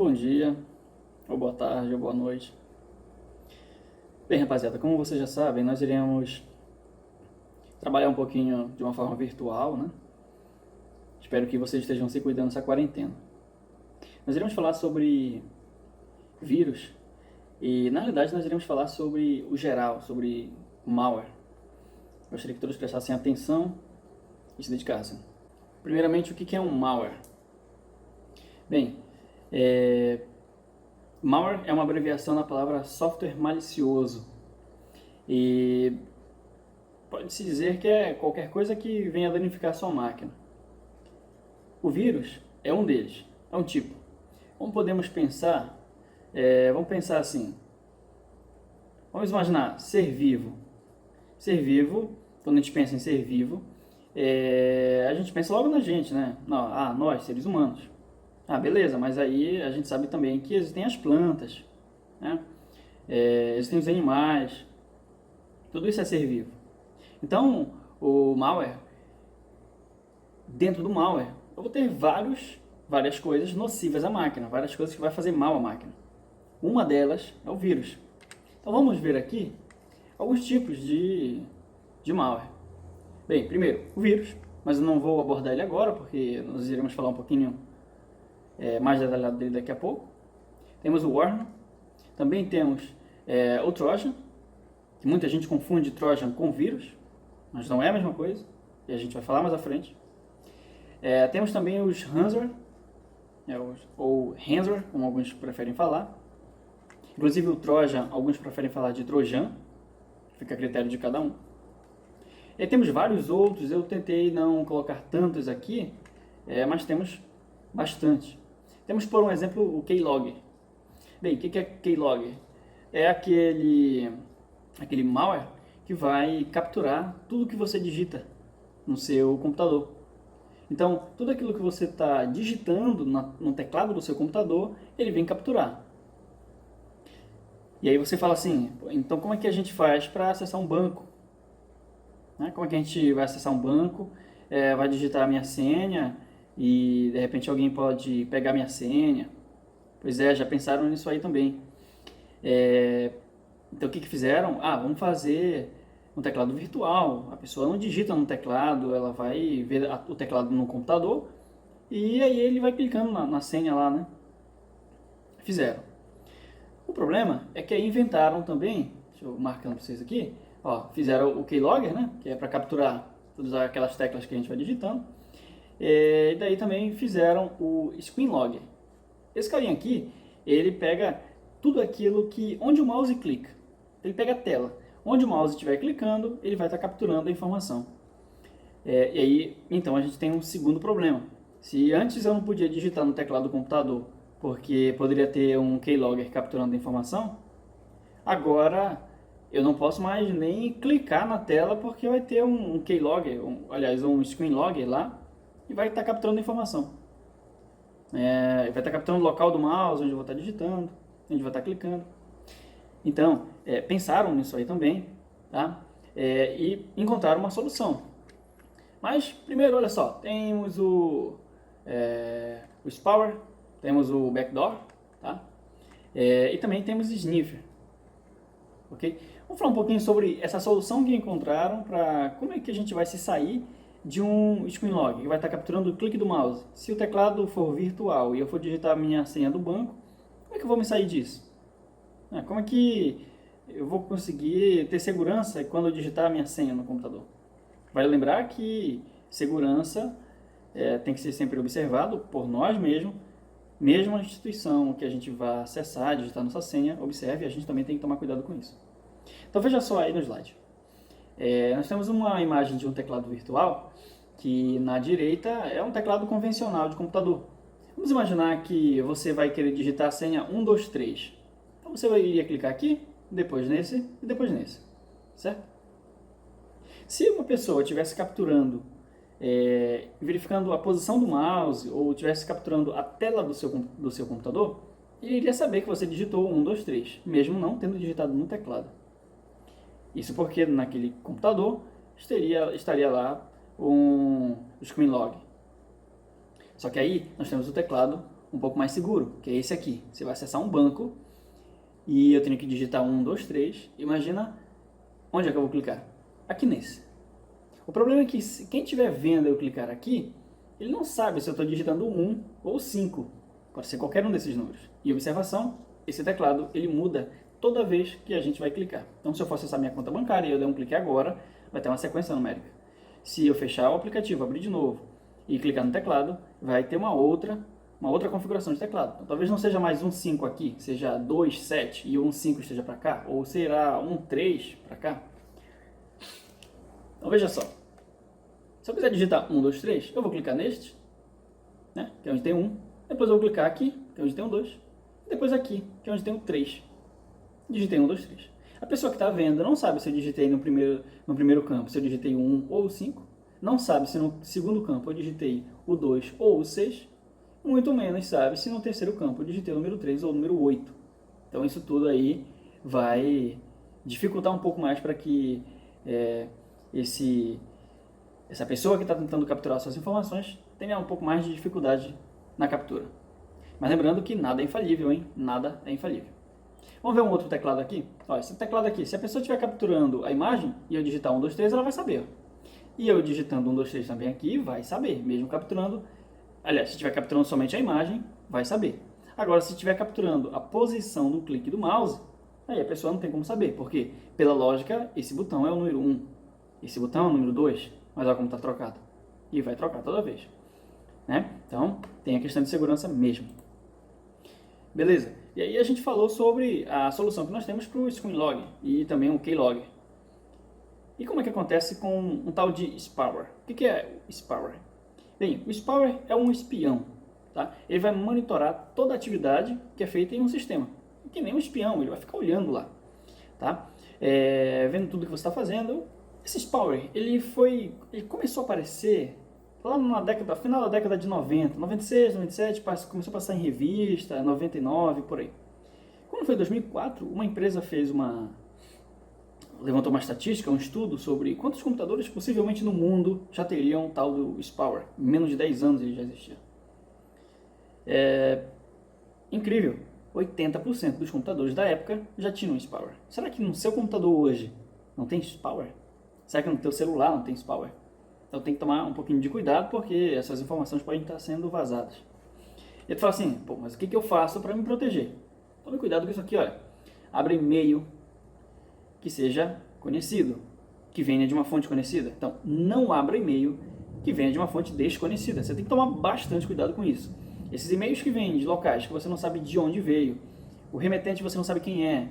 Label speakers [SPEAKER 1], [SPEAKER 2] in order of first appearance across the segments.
[SPEAKER 1] Bom dia, ou boa tarde, ou boa noite. Bem, rapaziada, como vocês já sabem, nós iremos trabalhar um pouquinho de uma forma virtual, né? Espero que vocês estejam se cuidando nessa quarentena. Nós iremos falar sobre vírus e, na realidade, nós iremos falar sobre o geral, sobre malware. Gostaria que todos prestassem atenção e se dedicassem. Primeiramente, o que é um malware? Bem, malware é uma abreviação da palavra software malicioso e pode-se dizer que é qualquer coisa que venha danificar sua máquina. O vírus é um deles, é um tipo. Como podemos pensar? Vamos pensar assim. Vamos imaginar ser vivo. Ser vivo, quando a gente pensa em ser vivo, a gente pensa logo na gente, né? Nós, seres humanos. Beleza, mas aí a gente sabe também que existem as plantas, né? Existem os animais. Tudo isso é ser vivo. Então, o malware, dentro do malware, eu vou ter várias coisas nocivas à máquina, várias coisas que vai fazer mal à máquina. Uma delas é o vírus. Então vamos ver aqui alguns tipos de malware. Bem, primeiro, o vírus, mas eu não vou abordar ele agora, porque nós iremos falar um pouquinho mais detalhado dele daqui a pouco. Temos o worm, também temos o Trojan, que muita gente confunde Trojan com vírus, mas não é a mesma coisa, e a gente vai falar mais à frente. Temos também os ransomware, ou ransomware, como alguns preferem falar. Inclusive o Trojan, alguns preferem falar de Trojan, fica a critério de cada um. E temos vários outros, eu tentei não colocar tantos aqui, mas temos bastante. Temos, por um exemplo, o Keylogger. Bem, o que é Keylogger? É aquele malware que vai capturar tudo que você digita no seu computador. Então, tudo aquilo que você está digitando no teclado do seu computador, ele vem capturar. E aí você fala assim, então como é que a gente faz para acessar um banco? Como é que a gente vai acessar um banco, vai digitar a minha senha e de repente alguém pode pegar minha senha? Pois já pensaram nisso aí também. Então o que fizeram? Vamos fazer um teclado virtual. A pessoa não digita no teclado, ela vai ver o teclado no computador e aí ele vai clicando na senha lá, né? Fizeram. O problema é que aí inventaram também, deixa eu marcando para vocês aqui, fizeram o Keylogger, né? Que é para capturar todas aquelas teclas que a gente vai digitando. E daí também fizeram o Screenlogger. Esse carinha aqui, ele pega tudo aquilo onde o mouse clica. Ele pega a tela. Onde o mouse estiver clicando, ele vai estar capturando a informação. E aí, então, a gente tem um segundo problema. Se antes eu não podia digitar no teclado do computador, porque poderia ter um keylogger capturando a informação, agora eu não posso mais nem clicar na tela, porque vai ter um keylogger, um screenlogger lá, e vai estar capturando a informação. Vai estar capturando o local do mouse, onde eu vou estar digitando, onde eu vou estar clicando. Então, pensaram nisso aí também, tá? E encontraram uma solução. Mas, primeiro, olha só, temos o Spyware, temos o Backdoor, tá? E também temos o Sniffer, ok? Vamos falar um pouquinho sobre essa solução que encontraram para como é que a gente vai se sair de um screenlog, que vai estar capturando o clique do mouse. Se o teclado for virtual e eu for digitar a minha senha do banco, como é que eu vou me sair disso? Como é que eu vou conseguir ter segurança quando eu digitar a minha senha no computador? Vale lembrar que segurança tem que ser sempre observado por nós mesmos, mesmo a instituição que a gente vai acessar, digitar nossa senha, observe, a gente também tem que tomar cuidado com isso. Então veja só aí no slide. Nós temos uma imagem de um teclado virtual, que na direita é um teclado convencional de computador. Vamos imaginar que você vai querer digitar a senha 123. Então você iria clicar aqui, depois nesse e depois nesse, certo? Se uma pessoa estivesse capturando, verificando a posição do mouse ou estivesse capturando a tela do seu computador, ele iria saber que você digitou 123, mesmo não tendo digitado no teclado. Isso porque naquele computador estaria lá um screen log. Só que aí nós temos o teclado um pouco mais seguro, que é esse aqui. Você vai acessar um banco e eu tenho que digitar 1, 2, 3. Imagina onde é que eu vou clicar? Aqui nesse. O problema é que quem estiver vendo eu clicar aqui, ele não sabe se eu estou digitando 1 ou 5. Pode ser qualquer um desses números. E observação, esse teclado ele muda toda vez que a gente vai clicar. Então se eu for acessar minha conta bancária e eu der um clique agora, vai ter uma sequência numérica. Se eu fechar o aplicativo, abrir de novo e clicar no teclado, vai ter uma outra configuração de teclado. Então, talvez não seja mais um 5 aqui, seja 2, 7 e um 5 esteja para cá, ou será um 3 para cá. Então veja só, se eu quiser digitar 1, 2, 3, eu vou clicar neste, né, que é onde tem 1, depois eu vou clicar aqui, que é onde tem um 2, depois aqui, que é onde tem um 3. Digitei 1, 2, 3. A pessoa que está vendo não sabe se eu digitei no primeiro campo, se eu digitei o 1 ou o 5, não sabe se no segundo campo eu digitei o 2 ou o 6, muito menos sabe se no terceiro campo eu digitei o número 3 ou o número 8. Então isso tudo aí vai dificultar um pouco mais para que essa pessoa que está tentando capturar suas informações tenha um pouco mais de dificuldade na captura. Mas lembrando que nada é infalível, hein? Nada é infalível. Vamos ver um outro teclado aqui? Ó, esse teclado aqui, se a pessoa estiver capturando a imagem e eu digitar 1, 2, 3, ela vai saber. E eu digitando 1, 2, 3 também aqui, vai saber, mesmo capturando. Aliás, se estiver capturando somente a imagem, vai saber. Agora, se estiver capturando a posição do clique do mouse, aí a pessoa não tem como saber, porque, pela lógica, esse botão é o número 1, esse botão é o número 2, mas olha como está trocado. E vai trocar toda vez. Né? Então, tem a questão de segurança mesmo. Beleza? E aí a gente falou sobre a solução que nós temos para o Screenlog e também o Keylogger. E como é que acontece com um tal de Spyware? O que é o Spyware? Bem, o Spyware é um espião. Tá? Ele vai monitorar toda a atividade que é feita em um sistema. Que nem um espião, ele vai ficar olhando lá. Tá? Vendo tudo que você está fazendo. Esse Spyware, ele começou a aparecer lá no final da década de 90, 96, 97, começou a passar em revista, 99, por aí. Quando foi em 2004, uma empresa levantou uma estatística, um estudo sobre quantos computadores possivelmente no mundo já teriam o tal do Spyware. Em menos de 10 anos ele já existia. Incrível, 80% dos computadores da época já tinham Spyware. Será que no seu computador hoje não tem Spyware? Será que no teu celular não tem Spyware? Então tem que tomar um pouquinho de cuidado, porque essas informações podem estar sendo vazadas. E tu fala assim, pô, mas o que eu faço para me proteger? Tome cuidado com isso aqui, olha. Abre e-mail que seja conhecido, que venha de uma fonte conhecida. Então, não abra e-mail que venha de uma fonte desconhecida. Você tem que tomar bastante cuidado com isso. Esses e-mails que vêm de locais que você não sabe de onde veio, o remetente você não sabe quem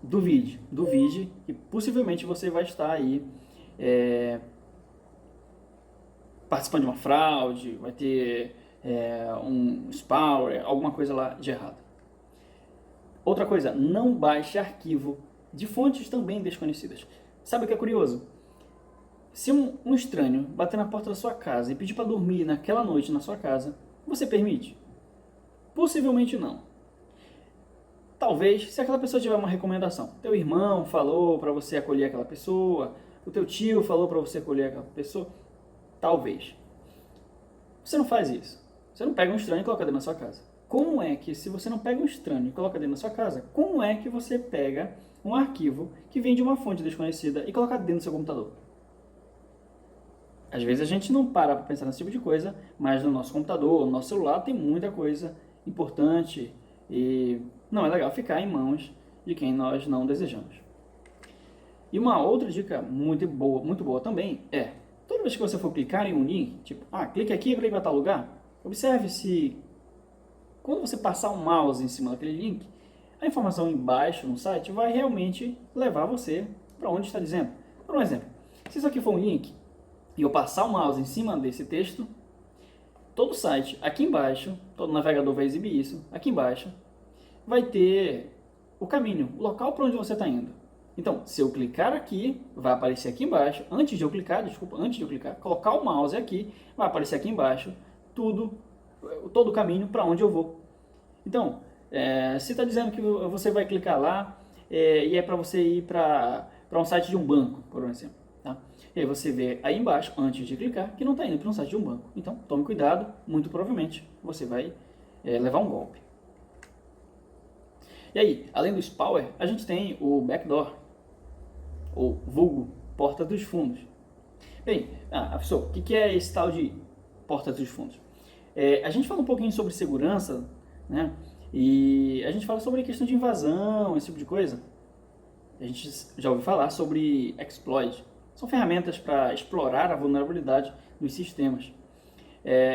[SPEAKER 1] duvide que possivelmente você vai estar aí participando de uma fraude, vai ter um spyware, alguma coisa lá de errado. Outra coisa, não baixe arquivo de fontes também desconhecidas. Sabe o que é curioso? Se um estranho bater na porta da sua casa e pedir para dormir naquela noite na sua casa, você permite? Possivelmente não. Talvez, se aquela pessoa tiver uma recomendação. Teu irmão falou para você acolher aquela pessoa, o teu tio falou para você acolher aquela pessoa, talvez. Você não faz isso. Você não pega um estranho e coloca dentro da sua casa. Como é que, se você não pega um estranho e coloca dentro da sua casa, como é que você pega um arquivo que vem de uma fonte desconhecida e coloca dentro do seu computador? Às vezes a gente não para pensar nesse tipo de coisa, mas no nosso computador, no nosso celular, tem muita coisa importante e não é legal ficar em mãos de quem nós não desejamos. E uma outra dica muito boa também é, toda vez que você for clicar em um link, tipo, clique aqui e clique para tal lugar, observe se, quando você passar o mouse em cima daquele link, a informação embaixo no site vai realmente levar você para onde está dizendo. Por um exemplo, se isso aqui for um link e eu passar o mouse em cima desse texto, todo o site aqui embaixo, todo navegador vai exibir isso, aqui embaixo, vai ter o caminho, o local para onde você está indo. Então, se eu clicar aqui, vai aparecer aqui embaixo, antes de eu clicar, colocar o mouse aqui, vai aparecer aqui embaixo, todo o caminho para onde eu vou. Então, se está dizendo que você vai clicar lá, e é para você ir para um site de um banco, por exemplo. Tá? E aí você vê aí embaixo, antes de clicar, que não está indo para um site de um banco. Então, tome cuidado, muito provavelmente você vai levar um golpe. E aí, além do spyware, a gente tem o backdoor, ou vulgo porta dos fundos. Bem, professor, o que é esse tal de porta dos fundos? A gente fala um pouquinho sobre segurança, né? E a gente fala sobre questão de invasão, esse tipo de coisa. A gente já ouviu falar sobre exploit. São ferramentas para explorar a vulnerabilidade dos sistemas.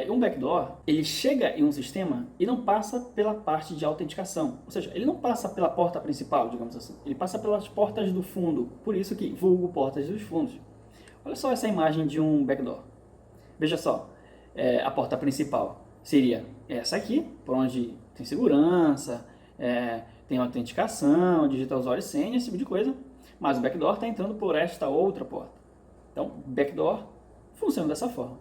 [SPEAKER 1] Um backdoor, ele chega em um sistema e não passa pela parte de autenticação. Ou seja, ele não passa pela porta principal, digamos assim. Ele passa pelas portas do fundo. Por isso que vulgo portas dos fundos. Olha só essa imagem de um backdoor. Veja só, a porta principal seria essa aqui, por onde tem segurança, tem autenticação, digita usuário e senha, esse tipo de coisa. Mas o backdoor está entrando por esta outra porta. Então, backdoor funciona dessa forma.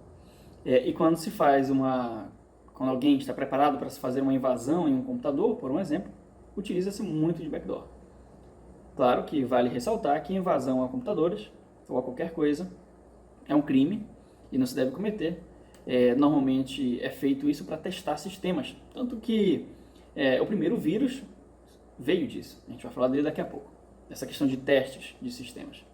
[SPEAKER 1] E quando se faz quando alguém está preparado para se fazer uma invasão em um computador, por um exemplo, utiliza-se muito de backdoor. Claro que vale ressaltar que invasão a computadores ou a qualquer coisa é um crime e não se deve cometer. Normalmente é feito isso para testar sistemas. Tanto que o primeiro vírus veio disso. A gente vai falar dele daqui a pouco. Essa questão de testes de sistemas.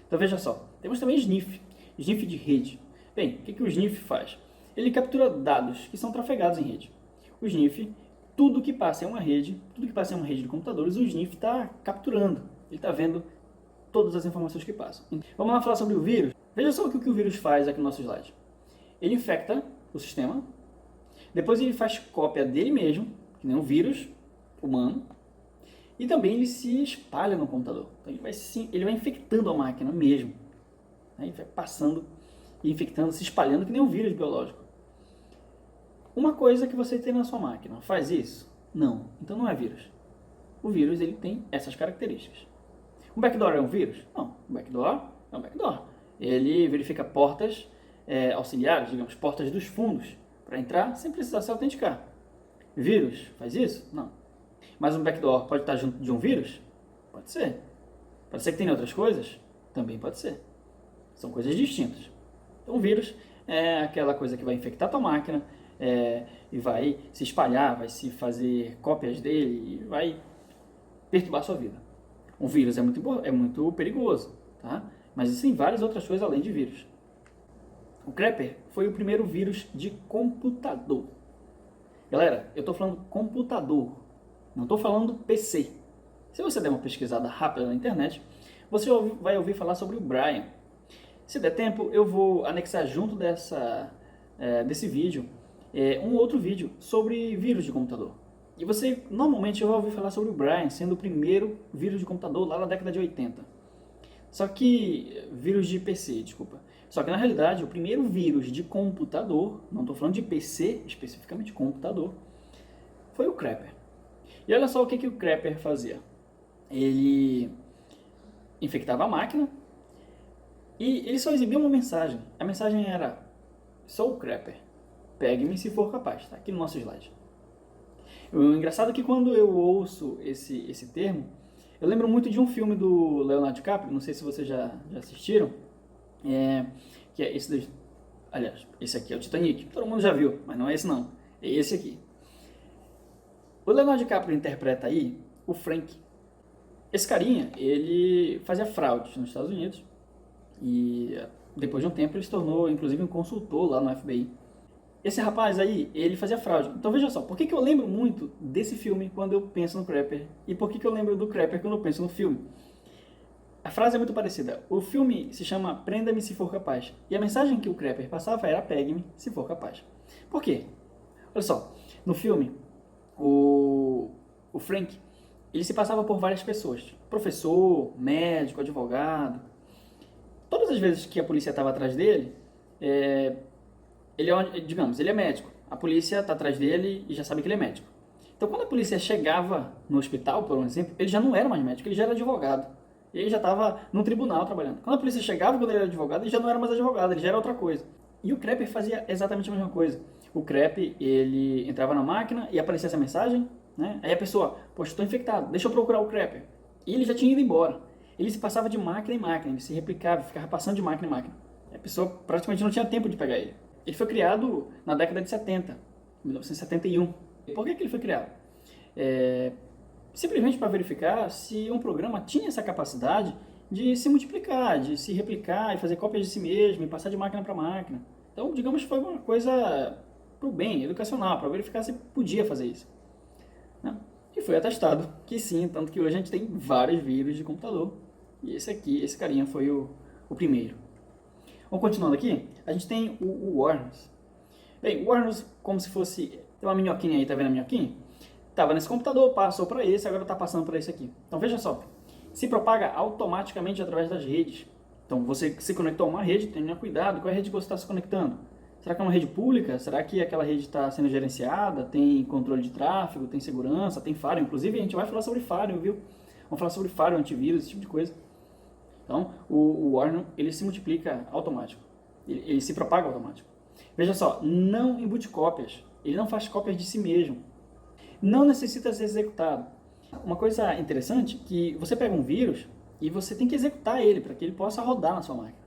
[SPEAKER 1] Então veja só, temos também sniff de rede. Bem, o que o sniff faz? Ele captura dados que são trafegados em rede. O sniff, tudo que passa em uma rede, de computadores, o sniff está capturando. Ele está vendo todas as informações que passam. Vamos lá falar sobre o vírus. Veja só o que o vírus faz aqui no nosso slide. Ele infecta o sistema, depois ele faz cópia dele mesmo, que nem um vírus humano, e também ele se espalha no computador. Então ele vai infectando a máquina mesmo. Ele vai passando e infectando, se espalhando que nem um vírus biológico. Uma coisa que você tem na sua máquina faz isso? Não. Então não é vírus. O vírus ele tem essas características. Um backdoor é um vírus? Não. Um backdoor é um backdoor. Ele verifica portas auxiliares, digamos, portas dos fundos, para entrar sem precisar se autenticar. Vírus faz isso? Não. Mas um backdoor pode estar junto de um vírus? Pode ser. Pode ser que tenha outras coisas? Também pode ser. São coisas distintas. Então, o vírus é aquela coisa que vai infectar a tua máquina e vai se espalhar, vai se fazer cópias dele e vai perturbar a sua vida. Um vírus é muito perigoso, tá? Mas existem várias outras coisas além de vírus. O Crapper foi o primeiro vírus de computador. Galera, eu estou falando computador, não estou falando PC. Se você der uma pesquisada rápida na internet, você vai ouvir falar sobre o Brian. Se der tempo, eu vou anexar junto desse vídeo um outro vídeo sobre vírus de computador. E você normalmente vai ouvir falar sobre o Brian sendo o primeiro vírus de computador lá na década de 80. Só que, vírus de PC, desculpa. Só que na realidade o primeiro vírus de computador, não estou falando de PC, especificamente computador, foi o Crapper. E olha só o que o Crapper fazia. Ele infectava a máquina e ele só exibia uma mensagem. A mensagem era: sou o Crapper, pegue-me se for capaz. Está aqui no nosso slide. O engraçado é que quando eu ouço esse termo, eu lembro muito de um filme do Leonardo DiCaprio, não sei se vocês já assistiram, que é esse daqui. Aliás, esse aqui é o Titanic, todo mundo já viu, mas não é esse não, é esse aqui. O Leonardo DiCaprio interpreta aí o Frank. Esse carinha, ele fazia fraudes nos Estados Unidos e depois de um tempo ele se tornou inclusive um consultor lá no FBI. Esse rapaz aí, ele fazia fraude. Então veja só, por que eu lembro muito desse filme quando eu penso no Crapper? E por que eu lembro do Crapper quando eu penso no filme? A frase é muito parecida. O filme se chama Prenda-me se for capaz. E a mensagem que o Crapper passava era: pegue-me se for capaz. Por quê? Olha só, no filme, o Frank, ele se passava por várias pessoas. Professor, médico, advogado. Todas as vezes que a polícia estava atrás dele, ele é médico. A polícia está atrás dele e já sabe que ele é médico. Então, quando a polícia chegava no hospital, por exemplo, ele já não era mais médico, ele já era advogado. Ele já estava no tribunal trabalhando. Quando a polícia chegava, quando ele era advogado, ele já não era mais advogado, ele já era outra coisa. E o Crapper fazia exatamente a mesma coisa. O Crapper, ele entrava na máquina e aparecia essa mensagem, né? Aí a pessoa: poxa, estou infectado, deixa eu procurar o Crapper. E ele já tinha ido embora. ele se passava de máquina em máquina, ele se replicava, ficava passando de máquina em máquina. A pessoa praticamente não tinha tempo de pegar ele. Ele foi criado na década de 70, 1971. Por que ele foi criado? Simplesmente para verificar se um programa tinha essa capacidade de se multiplicar, de se replicar e fazer cópias de si mesmo e passar de máquina para máquina. Então, digamos que foi uma coisa para o bem, educacional, para verificar se podia fazer isso, né? E foi atestado que sim, tanto que hoje a gente tem vários vírus de computador. E esse carinha foi o primeiro. Vamos continuando aqui, a gente tem o Worms. Bem, o Worms, como se fosse, tem uma minhoquinha aí, tá vendo a minhoquinha? Estava nesse computador, passou para esse, agora está passando para esse aqui. Então veja só, se propaga automaticamente através das redes. Então você se conectou a uma rede, tenha cuidado, qual é a rede que você está se conectando? Será que é uma rede pública? Será que aquela rede está sendo gerenciada? Tem controle de tráfego, tem segurança, tem firewall? Inclusive a gente vai falar sobre firewall, viu? Vamos falar sobre firewall, antivírus, esse tipo de coisa. Então o Worm, ele se multiplica automático, ele se propaga automático. Veja só, não embute cópias, ele não faz cópias de si mesmo. Não necessita ser executado. Uma coisa interessante é que você pega um vírus e você tem que executar ele para que ele possa rodar na sua máquina.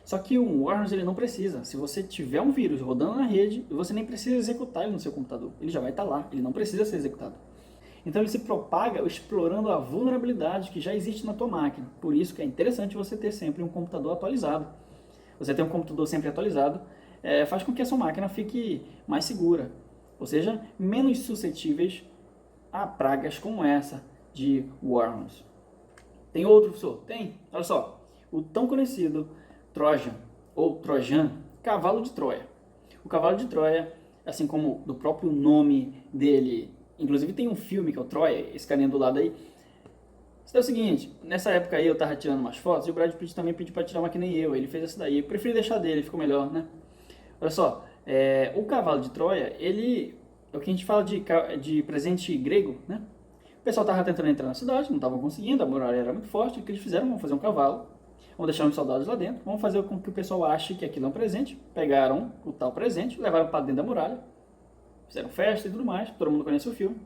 [SPEAKER 1] Só que o Worms ele não precisa. Se você tiver um vírus rodando na rede, você nem precisa executar ele no seu computador. Ele já vai estar lá, ele não precisa ser executado. Então ele se propaga explorando a vulnerabilidade que já existe na tua máquina. Por isso que é interessante você ter sempre um computador atualizado. Você ter um computador sempre atualizado faz com que a sua máquina fique mais segura. Ou seja, menos suscetíveis a pragas como essa de Worms. Tem outro, professor? Tem. Olha só, o tão conhecido Trojan, ou Trojan, cavalo de Troia. O cavalo de Troia, assim como do próprio nome dele, inclusive tem um filme que é o Troia, esse carinha do lado aí. Isso é o seguinte, nessa época aí eu tava tirando umas fotos e o Brad Pitt também pediu para tirar uma que nem eu, ele fez essa daí. Eu preferi deixar dele, ficou melhor, né? Olha só, o cavalo de Troia, ele é o que a gente fala de presente grego, né? O pessoal estava tentando entrar na cidade, não estavam conseguindo, a muralha era muito forte, o que eles fizeram? Vamos fazer um cavalo, vamos deixar uns soldados lá dentro, vamos fazer com que o pessoal ache que aquilo é um presente, pegaram o tal presente, levaram para dentro da muralha, fizeram festa e tudo mais, todo mundo conhece o filme.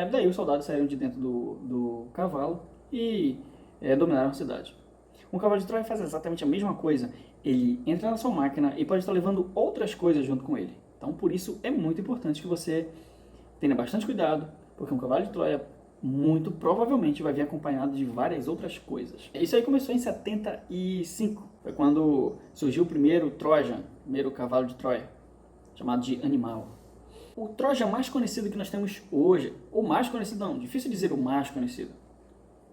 [SPEAKER 1] Daí os soldados saíram de dentro do cavalo e dominaram a cidade. Um cavalo de Troia faz exatamente a mesma coisa, ele entra na sua máquina e pode estar levando outras coisas junto com ele. Então por isso é muito importante que você tenha bastante cuidado, porque um cavalo de Troia muito provavelmente vai vir acompanhado de várias outras coisas. Isso aí começou em 75, foi quando surgiu o primeiro Trojan, o primeiro cavalo de Troia, chamado de Animal. O Trojan mais conhecido que nós temos hoje, ou mais conhecido não, difícil dizer o mais conhecido.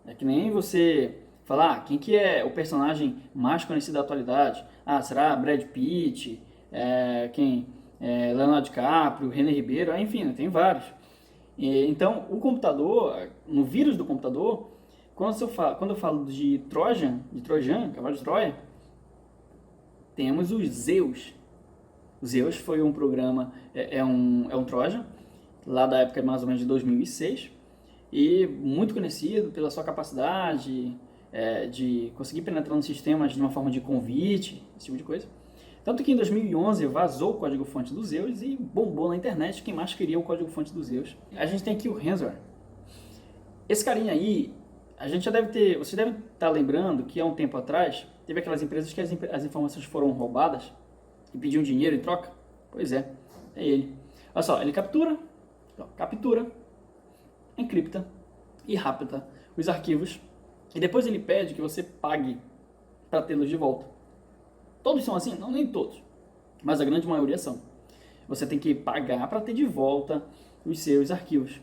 [SPEAKER 1] É que nem você falar quem que é o personagem mais conhecido da atualidade. Será Brad Pitt, Leonardo DiCaprio, René Ribeiro, enfim, tem vários. Então, o computador, no vírus do computador, quando eu falo de Trojan, cavalo de Troia, temos os Zeus. O Zeus foi um programa, é um Trojan, lá da época mais ou menos de 2006, e muito conhecido pela sua capacidade de conseguir penetrar nos sistemas de uma forma de convite, esse tipo de coisa. Tanto que em 2011 vazou o código-fonte do Zeus e bombou na internet quem mais queria o código-fonte do Zeus. A gente tem aqui o Ransomware. Esse carinha aí, você deve estar lembrando que há um tempo atrás, teve aquelas empresas que as informações foram roubadas e pediam dinheiro em troca. Pois é ele. Olha só, ele captura, encripta e rapta os arquivos e depois ele pede que você pague para tê-los de volta. Todos são assim? Não, nem todos, mas a grande maioria são. Você tem que pagar para ter de volta os seus arquivos.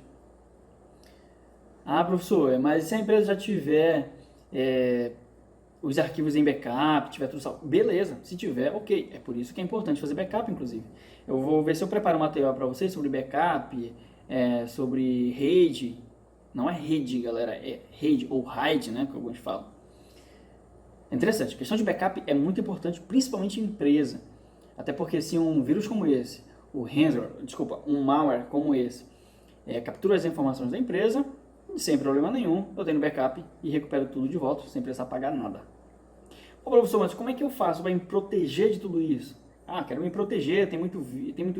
[SPEAKER 1] Professor, mas se a empresa já tiver os arquivos em backup, tiver tudo salvo, beleza, se tiver, ok. É por isso que é importante fazer backup, inclusive. Eu vou ver se eu preparo um material para vocês sobre backup, sobre RAID. Não é rede, galera, é RAID ou RAID, né, que alguns falam. É interessante, a questão de backup é muito importante, principalmente em empresa. Até porque se um vírus como esse, um malware como esse, captura as informações da empresa, sem problema nenhum, eu tenho backup e recupero tudo de volta, sem precisar pagar nada. Professor, mas como é que eu faço para me proteger de tudo isso? Quero me proteger, tem muito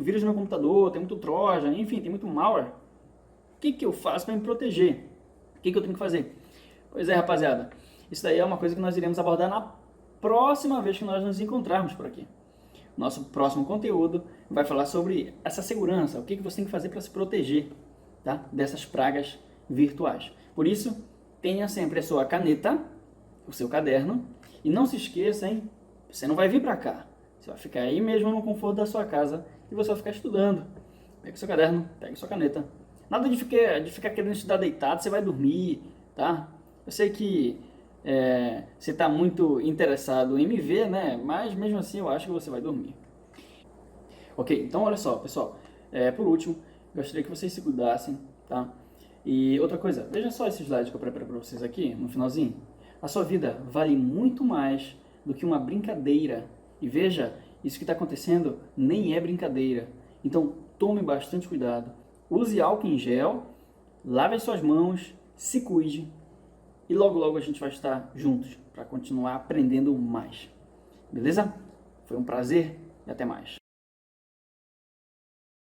[SPEAKER 1] vírus no meu computador, tem muito Trojan, enfim, tem muito malware. O que eu faço para me proteger? O que eu tenho que fazer? Pois é, rapaziada. Isso daí é uma coisa que nós iremos abordar na próxima vez que nós nos encontrarmos por aqui. Nosso próximo conteúdo vai falar sobre essa segurança, o que você tem que fazer para se proteger, tá? Dessas pragas virtuais. Por isso, tenha sempre a sua caneta, o seu caderno, e não se esqueça, hein? Você não vai vir para cá. Você vai ficar aí mesmo no conforto da sua casa e você vai ficar estudando. Pega o seu caderno, pega a sua caneta. Nada de ficar querendo estudar deitado, você vai dormir, tá? Eu sei que você está muito interessado em me ver, né? Mas mesmo assim eu acho que você vai dormir. Ok, então olha só, pessoal. Por último, gostaria que vocês se cuidassem, tá? E outra coisa, veja só esse slide que eu preparei para vocês aqui, no finalzinho. A sua vida vale muito mais do que uma brincadeira. E veja, isso que está acontecendo nem é brincadeira. Então tome bastante cuidado. Use álcool em gel, lave as suas mãos, se cuide. E logo logo a gente vai estar juntos para continuar aprendendo mais. Beleza? Foi um prazer e até mais.